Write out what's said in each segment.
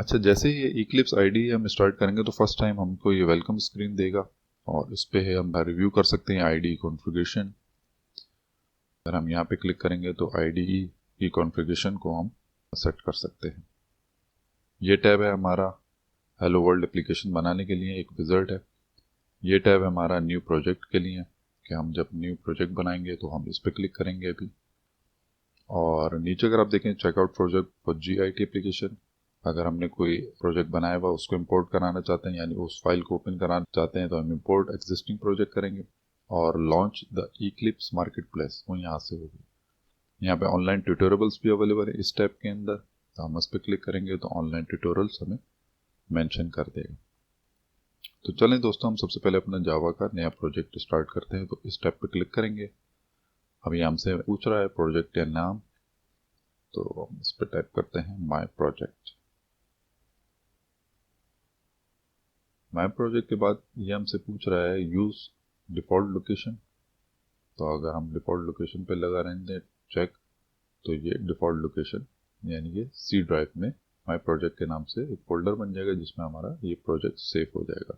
अच्छा, जैसे ही ये इक्लिप्स आईडी हम स्टार्ट करेंगे तो फर्स्ट टाइम हमको ये वेलकम स्क्रीन देगा और इस पे हम रिव्यू कर सकते हैं आईडी कॉन्फ़िगरेशन। अगर हम यहाँ पे क्लिक करेंगे तो आईडी की कॉन्फ़िगरेशन को हम सेट कर सकते हैं। ये टैब है हमारा हेलो वर्ल्ड एप्लीकेशन बनाने के लिए, एक विज़ार्ड है। ये टैब है हमारा न्यू प्रोजेक्ट के लिए कि हम जब न्यू प्रोजेक्ट बनाएंगे तो हम इस पर क्लिक करेंगे अभी। और नीचे अगर आप देखें checkout project for GIT application, अगर हमने कोई प्रोजेक्ट बनाया हुआ उसको इंपोर्ट कराना चाहते हैं, यानी उस फाइल को ओपन कराना चाहते हैं, तो हम इंपोर्ट एग्जिस्टिंग प्रोजेक्ट करेंगे और launch the Eclipse market place वो यहाँ से होगी। यहाँ पे ऑनलाइन ट्यूटोरियल्स भी अवेलेबल है इस टैब के अंदर, तो हम उस पर क्लिक करेंगे तो ऑनलाइन ट्यूटोरियल्स हमें मेंशन कर देगा। तो चलें दोस्तों, हम सबसे पहले अपना जावा का नया प्रोजेक्ट स्टार्ट करते हैं। तो इस टैब पे क्लिक करेंगे। अभी हमसे पूछ रहा है प्रोजेक्ट या नाम, तो हम इस पर टाइप करते हैं माय प्रोजेक्ट। माय प्रोजेक्ट के बाद ये हमसे पूछ रहा है यूज डिफ़ॉल्ट लोकेशन। तो अगर हम डिफ़ॉल्ट लोकेशन पे लगा रहेंगे चेक, तो ये डिफ़ॉल्ट लोकेशन यानी कि सी ड्राइव में माय प्रोजेक्ट के नाम से एक फोल्डर बन जाएगा जिसमें हमारा ये प्रोजेक्ट सेव हो जाएगा।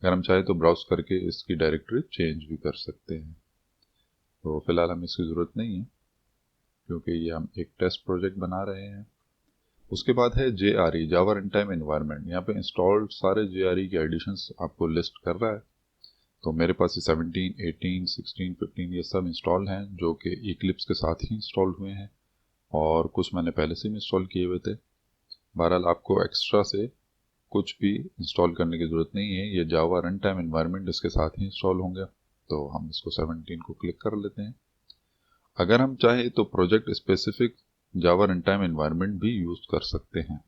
अगर हम चाहे तो ब्राउज करके इसकी डायरेक्टरी चेंज भी कर सकते हैं। तो फिलहाल हमें इसकी ज़रूरत नहीं है क्योंकि ये हम एक टेस्ट प्रोजेक्ट बना रहे हैं। उसके बाद है JRE जावा रन टाइम एनवायरनमेंट। यहाँ पे इंस्टॉल्ड सारे JRE के एडिशंस आपको लिस्ट कर रहा है। तो मेरे पास ये 17, 18, 16, 15 ये सब इंस्टॉल हैं जो कि इक्लिप्स के साथ ही इंस्टॉल हुए हैं और कुछ मैंने पहले से ही इंस्टॉल किए हुए थे। बहरहाल आपको एक्स्ट्रा से कुछ भी इंस्टॉल करने की ज़रूरत नहीं है, ये जावा रन टाइम एनवायरनमेंट इसके साथ ही इंस्टॉल होंगे। तो हम इसको 17 को क्लिक कर लेते हैं। अगर हम चाहें तो प्रोजेक्ट स्पेसिफिक जावा रन टाइम एनवायरनमेंट भी यूज़ कर सकते हैं,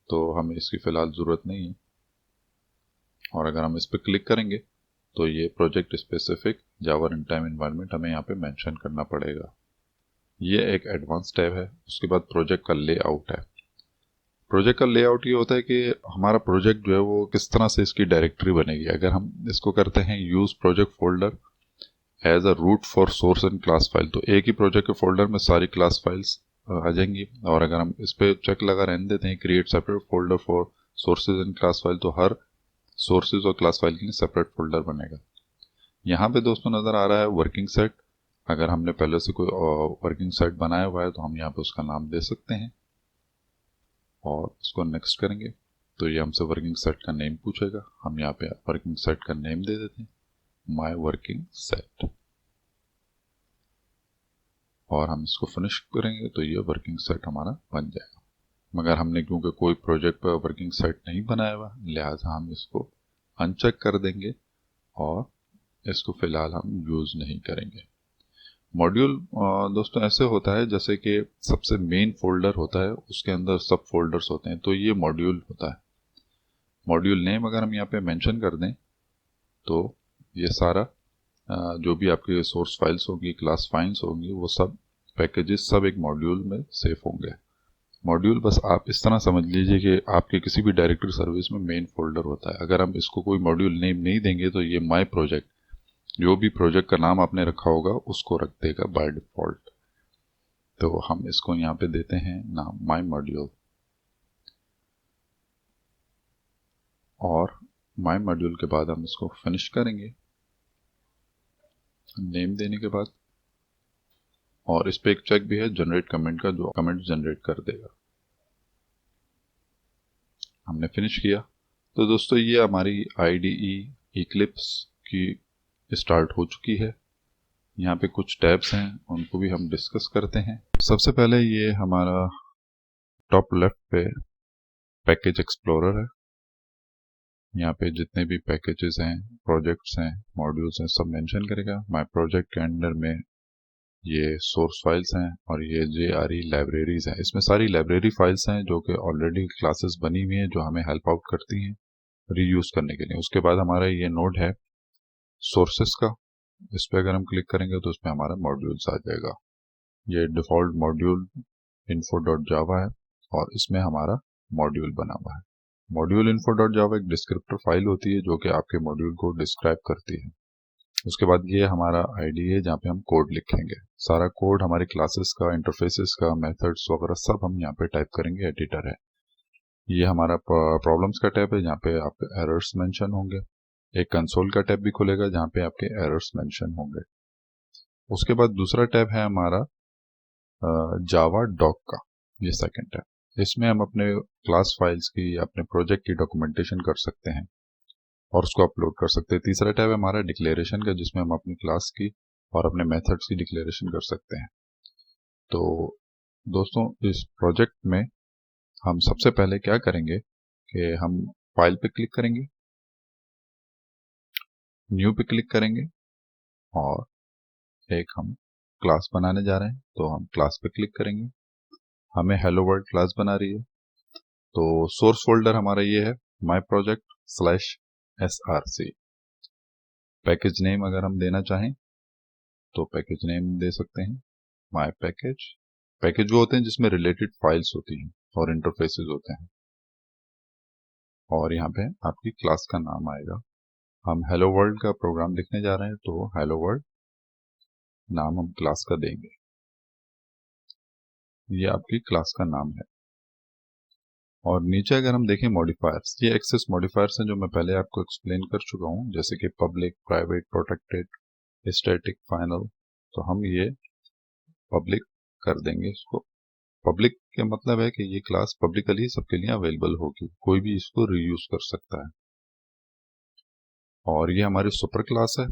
तो हमें इसकी फ़िलहाल ज़रूरत नहीं है। और अगर हम इस पर क्लिक करेंगे तो ये प्रोजेक्ट स्पेसिफिक जावा रन टाइम एनवायरनमेंट हमें यहाँ पे मेंशन करना पड़ेगा। ये एक एडवांस टैब है। उसके बाद प्रोजेक्ट का लेआउट है। प्रोजेक्ट का लेआउट ये होता है कि हमारा प्रोजेक्ट जो है वो किस तरह से इसकी डायरेक्टरी बनेगी। अगर हम इसको करते हैं use project folder as a root for source and class file, तो एक ही प्रोजेक्ट के फोल्डर में सारी क्लास फाइल्स आ जाएंगी। और अगर हम इस पर चेक लगा रहने देते हैं create separate folder for sources and class file, तो हर सोर्सेज और क्लास फाइल के लिए सेपरेट फोल्डर बनेगा। यहाँ पे दोस्तों नज़र आ रहा है वर्किंग सेट। अगर हमने पहले से कोई वर्किंग सेट बनाया हुआ है तो हम यहाँ पे उसका नाम दे सकते हैं और इसको नेक्स्ट करेंगे तो ये हमसे वर्किंग सेट का नेम पूछेगा। हम यहाँ पे वर्किंग सेट का नेम दे देते हैं माय वर्किंग सेट और हम इसको फिनिश करेंगे तो ये वर्किंग सेट हमारा बन जाएगा। मगर हमने क्योंकि कोई प्रोजेक्ट पर वर्किंग सेट नहीं बनाया हुआ, लिहाजा हम इसको अनचेक कर देंगे और इसको फ़िलहाल हम यूज़ नहीं करेंगे। मॉड्यूल दोस्तों ऐसे होता है जैसे कि सबसे मेन फोल्डर होता है, उसके अंदर सब फोल्डर्स होते हैं, तो ये मॉड्यूल होता है। मॉड्यूल नेम अगर हम यहाँ पे मेंशन कर दें तो ये सारा जो भी आपके सोर्स फाइल्स होंगी, क्लास फाइल्स होंगी, वो सब पैकेजेस सब एक मॉड्यूल में सेव होंगे। मॉड्यूल बस आप इस तरह समझ लीजिए कि आपके किसी भी डायरेक्टरी सर्विस में मेन फोल्डर होता है। अगर हम इसको कोई मॉड्यूल नेम नहीं देंगे तो ये माय प्रोजेक्ट, जो भी प्रोजेक्ट का नाम आपने रखा होगा उसको रख देगा बाय डिफ़ॉल्ट। तो हम इसको यहाँ पे देते हैं नाम माय मॉड्यूल और माय मॉड्यूल के बाद हम इसको फिनिश करेंगे नेम देने के बाद। और इस पे एक चेक भी है जनरेट कमेंट का, जो कमेंट जनरेट कर देगा। हमने फिनिश किया। तो दोस्तों ये हमारी IDE इक्लिप्स की स्टार्ट हो चुकी है। यहाँ पे कुछ टैब्स हैं, उनको भी हम डिस्कस करते हैं। सबसे पहले ये हमारा टॉप लेफ्ट पे पैकेज एक्सप्लोरर है। यहाँ पे जितने भी पैकेजेस हैं, प्रोजेक्ट्स हैं, मॉड्यूल्स हैं, सब मेंशन करेगा। माय प्रोजेक्ट के अंडर में ये सोर्स फाइल्स हैं और ये JRE लाइब्रेरीज हैं। इसमें सारी लाइब्रेरी फाइल्स हैं जो कि ऑलरेडी क्लासेस बनी हुई हैं जो हमें हेल्प आउट करती हैं रीयूज़ करने के लिए। उसके बाद हमारा ये नोड है सोर्सेस का। इस पर अगर हम क्लिक करेंगे तो उसमें हमारा मॉड्यूल्स आ जाएगा। ये डिफ़ॉल्ट मॉड्यूल info.java है और इसमें हमारा मॉड्यूल बना हुआ है। मॉड्यूल info.java एक डिस्क्रिप्टर फाइल होती है जो कि आपके मॉड्यूल को डिस्क्राइब करती है। उसके बाद ये हमारा आईडी है जहाँ पे हम कोड लिखेंगे। सारा कोड हमारे क्लासेस का, इंटरफेसेस का, मेथड्स वगैरह सब हम यहाँ पे टाइप करेंगे। एडिटर है। ये हमारा प्रॉब्लम्स का टैब है, जहाँ पे आपके एरर्स मेंशन होंगे। एक कंसोल का टैब भी खुलेगा जहाँ पे आपके एरर्स मेंशन होंगे। उसके बाद दूसरा टैब है हमारा जावा डॉक का, ये सेकंड टैब। इसमें हम अपने क्लास फाइल्स की या अपने प्रोजेक्ट की डॉक्यूमेंटेशन कर सकते हैं और उसको अपलोड कर सकते हैं। तीसरा टैब है हमारा डिक्लेरेशन का, जिसमें हम अपनी क्लास की और अपने मेथड्स की डिक्लेरेशन कर सकते हैं। तो दोस्तों, इस प्रोजेक्ट में हम सबसे पहले क्या करेंगे कि हम फाइल पे क्लिक करेंगे, न्यू पे क्लिक करेंगे और एक हम क्लास बनाने जा रहे हैं, तो हम क्लास पे क्लिक करेंगे। हमें हेलो वर्ल्ड क्लास बना रही है, तो सोर्स फोल्डर हमारा ये है my project /src। Package name अगर हम देना चाहें तो पैकेज नेम दे सकते हैं माई पैकेज। पैकेज वो होते हैं जिसमें रिलेटेड फाइल्स होती हैं और इंटरफेसेस होते हैं, और यहाँ पे आपकी क्लास का नाम आएगा। हम हेलो वर्ल्ड का प्रोग्राम लिखने जा रहे हैं, तो हेलो वर्ल्ड नाम हम क्लास का देंगे। ये आपकी क्लास का नाम है। और नीचे अगर हम देखें मॉडिफायर्स, ये एक्सेस मॉडिफायर्स हैं जो मैं पहले आपको एक्सप्लेन कर चुका हूँ, जैसे कि public, private, protected, static, final. तो हम ये पब्लिक कर देंगे इसको। पब्लिक के मतलब है कि ये क्लास पब्लिकली सबके लिए अवेलेबल होगी, कोई भी इसको रीयूज कर सकता है। और ये हमारी सुपर क्लास है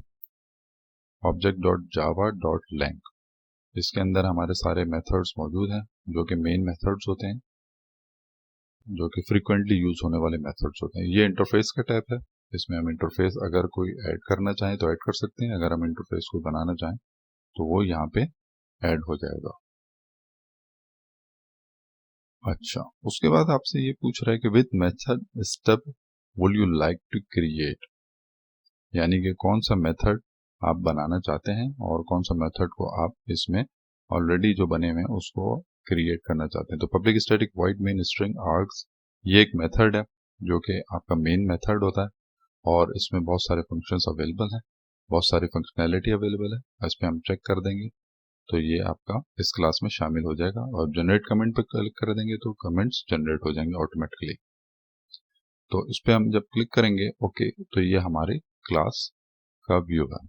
object.java.lang। इसके अंदर हमारे सारे मेथड्स मौजूद हैं जो कि मेन मेथड्स होते हैं, जो कि फ्रीक्वेंटली यूज होने वाले मेथड्स होते हैं। ये इंटरफेस का टैब है, इसमें हम इंटरफेस अगर कोई ऐड करना चाहें तो ऐड कर सकते हैं, अगर हम इंटरफेस को बनाना चाहें तो वो यहाँ पे ऐड हो जाएगा। अच्छा, उसके बाद आपसे ये पूछ रहा है कि with method step would you like to create, यानी कि कौन सा मेथड आप बनाना चाहते हैं और कौन सा मेथड को आप इसमें ऑलरेडी जो बने हुए हैं उसको क्रिएट करना चाहते हैं। तो public static void main string args, ये एक मेथड है जो कि आपका मेन मेथड होता है, और इसमें बहुत सारे फंक्शंस अवेलेबल हैं, बहुत सारी फंक्शनैलिटी अवेलेबल है। इस पर हम चेक कर देंगे तो ये आपका इस क्लास में शामिल हो जाएगा, और जनरेट कमेंट पर क्लिक कर देंगे तो कमेंट्स जनरेट हो जाएंगे ऑटोमेटिकली। तो इस पर हम जब क्लिक करेंगे ओके, तो ये हमारी क्लास का व्यू है।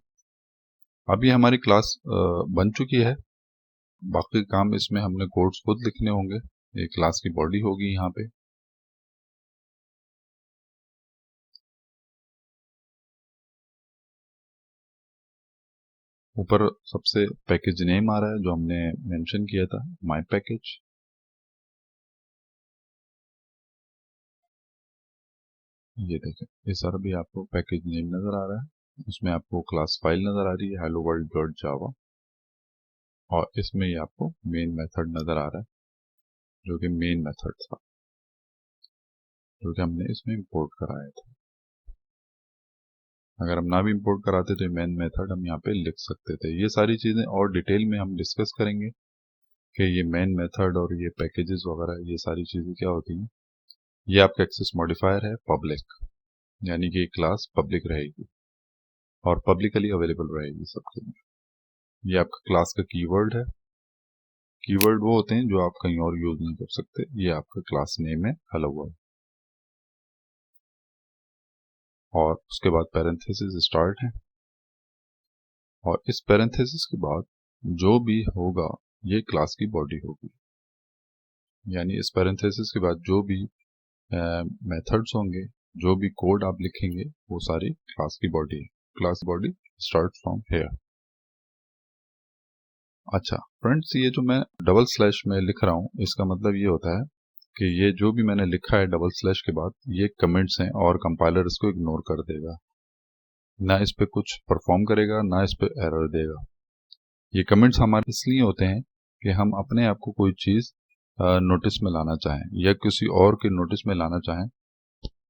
अब ये हमारी क्लास बन चुकी है। बाकी काम इसमें हमने कोड्स खुद लिखने होंगे। ये क्लास की बॉडी होगी यहाँ पे। ऊपर सबसे पैकेज नेम आ रहा है जो हमने मेंशन किया था, माय पैकेज। ये देखें, ये सारा भी आपको पैकेज नेम नजर आ रहा है। इसमें आपको क्लास फाइल नजर आ रही है हेलो वर्ल्ड डॉट जावा, और इसमें ये आपको मेन मेथड नजर आ रहा है जो कि मेन मेथड था, जो कि हमने इसमें इंपोर्ट कराया था। अगर हम ना भी इंपोर्ट कराते तो मेन मेथड हम यहाँ पे लिख सकते थे। ये सारी चीज़ें और डिटेल में हम डिस्कस करेंगे कि ये मेन मेथड और ये पैकेजेस वगैरह ये सारी चीज़ें क्या होती हैं। ये आपका एक्सेस मॉडिफायर है पब्लिक, यानी कि क्लास पब्लिक रहेगी और पब्लिकली अवेलेबल रहेगी सबके लिए। ये आपका क्लास का कीवर्ड है। कीवर्ड वो होते हैं जो आप कहीं और यूज नहीं कर सकते। ये आपका क्लास नेम है हेलो वर्ल्ड, और उसके बाद पैरेंथेसिस स्टार्ट है, और इस पैरेंथेसिस के बाद जो भी होगा ये क्लास की बॉडी होगी। यानी इस पैरेंथेसिस के बाद जो भी मेथड्स होंगे, जो भी कोड आप लिखेंगे, वो सारी क्लास की बॉडी है। Class body start from here. अच्छा फ्रेंड्स, ये जो मैं डबल स्लैश में लिख रहा हूँ, इसका मतलब ये होता है कि ये जो भी मैंने लिखा है डबल स्लैश के बाद, ये कमेंट्स हैं और कंपाइलर इसको इग्नोर कर देगा, ना इस पे कुछ परफॉर्म करेगा, ना इस पे एरर देगा। ये कमेंट्स हमारे इसलिए होते हैं कि हम अपने आप को कोई चीज़ नोटिस में लाना चाहें या किसी और के नोटिस में लाना चाहें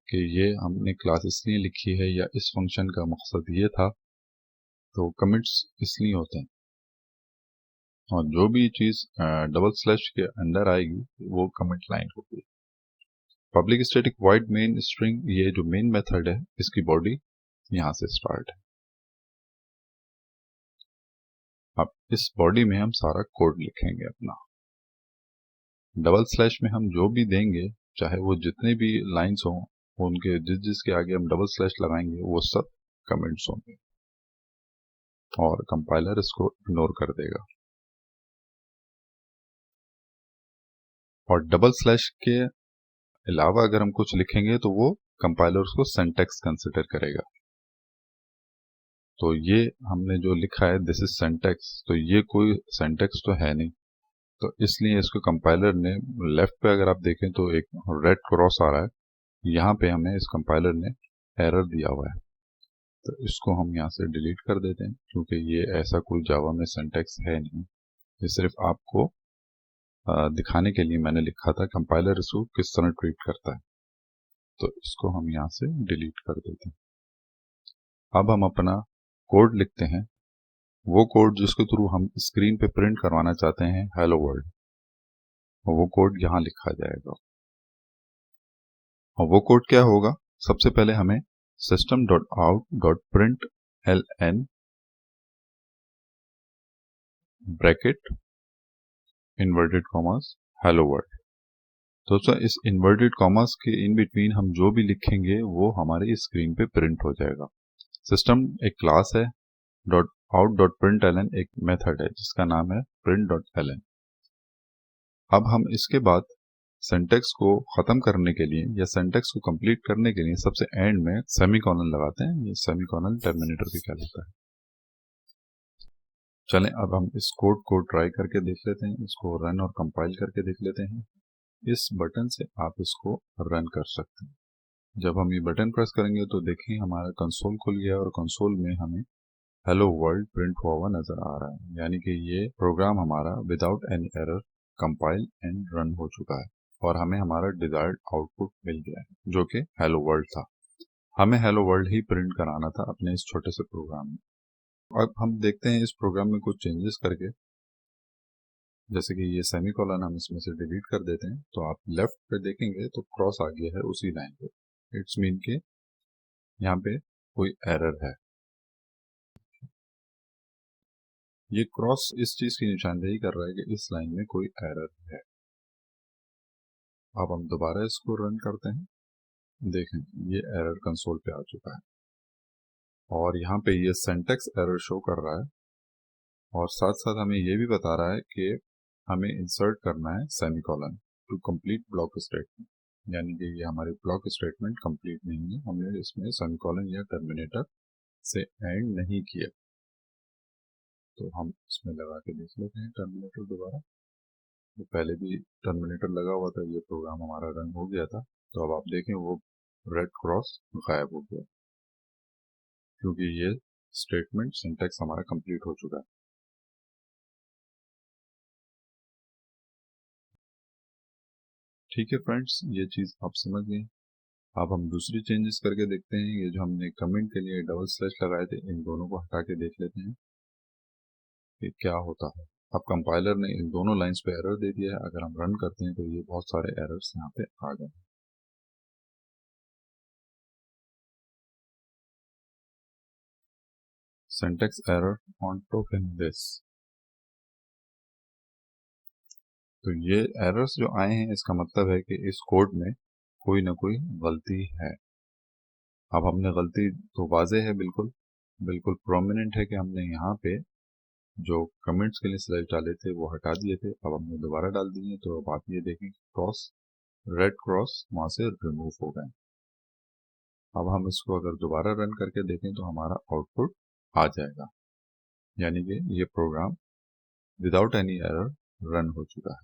कि ये हमने क्लास इसलिए लिखी है या इस फंक्शन का मकसद ये था। तो कमेंट्स इसलिए होते हैं, और जो भी चीज़ डबल स्लैश के अंडर आएगी वो कमेंट लाइन होगी। Public static void main string, ये जो मेन मेथड है इसकी बॉडी यहाँ से स्टार्ट है। अब इस बॉडी में हम सारा कोड लिखेंगे अपना। डबल स्लैश में हम जो भी देंगे चाहे वो जितने भी लाइंस हों, उनके जिसके आगे हम डबल स्लैश लगाएंगे वो सब कमेंट्स होंगे और कंपाइलर इसको इग्नोर कर देगा। और डबल स्लैश के अलावा अगर हम कुछ लिखेंगे तो वो कंपाइलर उसको सिंटैक्स कंसिडर करेगा। तो ये हमने जो लिखा है दिस इज सिंटैक्स, तो ये कोई सिंटैक्स तो है नहीं, तो इसलिए इसको कंपाइलर ने लेफ्ट पे अगर आप देखें तो एक रेड क्रॉस आ रहा है, यहाँ पे हमें इस कंपाइलर ने एरर दिया हुआ है। तो इसको हम यहाँ से डिलीट कर देते हैं, क्योंकि ये ऐसा कोई जावा में सिंटैक्स है नहीं। ये सिर्फ आपको दिखाने के लिए मैंने लिखा था कंपाइलर इसको किस तरह ट्रीट करता है। तो इसको हम यहाँ से डिलीट कर देते हैं। अब हम अपना कोड लिखते हैं, वो कोड जिसके थ्रू हम स्क्रीन पे प्रिंट करवाना चाहते हैं हेलो वर्ल्ड, वो कोड यहाँ लिखा जाएगा। और वो कोड क्या होगा, सबसे पहले हमें system.out.println bracket inverted commas hello world. दोस्तों इस इन्वर्टेड कॉमर्स के इन बिटवीन हम जो भी लिखेंगे वो हमारी स्क्रीन पे प्रिंट हो जाएगा। सिस्टम एक क्लास है, dot out dot print l n एक मेथड है जिसका नाम है प्रिंट डॉट एल एन। अब हम इसके बाद सिंटैक्स को खत्म करने के लिए या सिंटैक्स को कंप्लीट करने के लिए सबसे एंड में सेमीकोलन लगाते हैं। ये सेमीकोलन टर्मिनेटर भी कहलाता है। चलें अब हम इस कोड को ट्राई करके देख लेते हैं, इसको रन और कंपाइल करके देख लेते हैं। इस बटन से आप इसको रन कर सकते हैं। जब हम ये बटन प्रेस करेंगे तो देखिए हमारा कंसोल खुल गया और कंसोल में हमें हेलो वर्ल्ड प्रिंट हुआ हुआ नजर आ रहा है, यानी कि ये प्रोग्राम हमारा without any error compile and run हो चुका है और हमें हमारा डिजायर्ड आउटपुट मिल गया है जो कि हेलो वर्ल्ड था। हमें हेलो वर्ल्ड ही प्रिंट कराना था अपने इस छोटे से प्रोग्राम में। अब हम देखते हैं इस प्रोग्राम में कुछ चेंजेस करके, जैसे कि ये सेमीकोलन हम इसमें से डिलीट कर देते हैं। तो आप लेफ्ट पे देखेंगे तो क्रॉस आ गया है उसी लाइन पे, इट्स मीन के यहाँ पे कोई एरर है। ये क्रॉस इस चीज की निशानदेही कर रहा है कि इस लाइन में कोई एरर है। अब हम दोबारा इसको रन करते हैं, देखें ये एरर कंसोल पे आ चुका है और यहाँ पे ये सिंटैक्स एरर शो कर रहा है और साथ साथ हमें ये भी बता रहा है कि हमें इंसर्ट करना है semicolon to complete block statement, यानी कि ये हमारी ब्लॉक स्टेटमेंट कंप्लीट नहीं है, हमने इसमें सेमीकोलन या टर्मिनेटर से एंड नहीं किया। तो हम इसमें लगा के देख लेते हैं टर्मिनेटर दोबारा। तो पहले भी टर्मिनेटर लगा हुआ था, ये प्रोग्राम हमारा रन हो गया था। तो अब आप देखें वो रेड क्रॉस गायब हो गया, क्योंकि ये स्टेटमेंट सिंटैक्स हमारा कंप्लीट हो चुका है। ठीक है फ्रेंड्स, ये चीज़ आप समझ गए। अब हम दूसरी चेंजेस करके देखते हैं। ये जो हमने कमेंट के लिए डबल स्लैश लगाए थे, इन दोनों को हटा के देख लेते हैं कि क्या होता है। अब कंपाइलर ने इन दोनों लाइंस पे एरर दे दिया है। अगर हम रन करते हैं तो ये बहुत सारे एरर्स यहाँ पे आ गए। Syntax error on top in this. तो ये एरर्स जो आए हैं इसका मतलब है कि इस कोड में कोई ना कोई गलती है। अब हमने गलती तो वाजे है, बिल्कुल बिल्कुल प्रोमिनेंट है कि हमने यहाँ पे जो कमेंट्स के लिए स्लैश डाले थे वो हटा दिए थे। अब हमने दोबारा डाल दिए, तो अब आप ये देखें क्रॉस, रेड क्रॉस वहाँ से रिमूव हो गए। अब हम इसको अगर दोबारा रन करके देखें तो हमारा आउटपुट आ जाएगा, यानी कि ये program without any error run हो चुका है।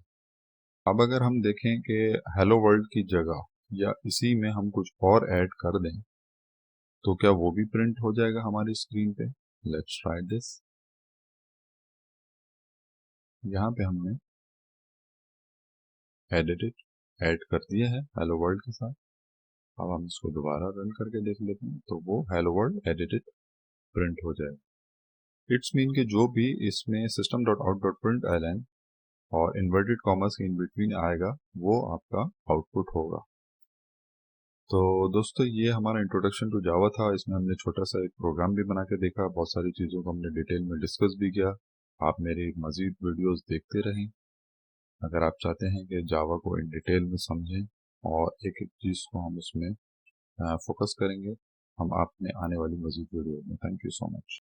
अब अगर हम देखें कि हेलो वर्ल्ड की जगह या इसी में हम कुछ और ऐड कर दें तो क्या वो भी प्रिंट हो जाएगा हमारी स्क्रीन पे। Let's try this. यहाँ पे हमने एडिटेड ऐड कर दिया है हेलो वर्ल्ड के साथ। अब हम इसको दोबारा रन करके देख लेते हैं तो वो हेलो वर्ल्ड एडिटेड प्रिंट हो जाएगा। इट्स मीन कि जो भी इसमें system dot out dot print ln और इन्वर्टेड कॉमर्स के इन बिटवीन आएगा वो आपका आउटपुट होगा। तो दोस्तों ये हमारा इंट्रोडक्शन टू जावा था। इसमें हमने छोटा सा एक प्रोग्राम भी बना के देखा, बहुत सारी चीज़ों को हमने डिटेल में डिस्कस भी किया। आप मेरी मज़ीद वीडियोस देखते रहें। अगर आप चाहते हैं कि जावा को इन डिटेल में समझें और एक एक चीज़ को हम उसमें फोकस करेंगे हम आपने आने वाली मज़ीद वीडियो में। Thank you so much.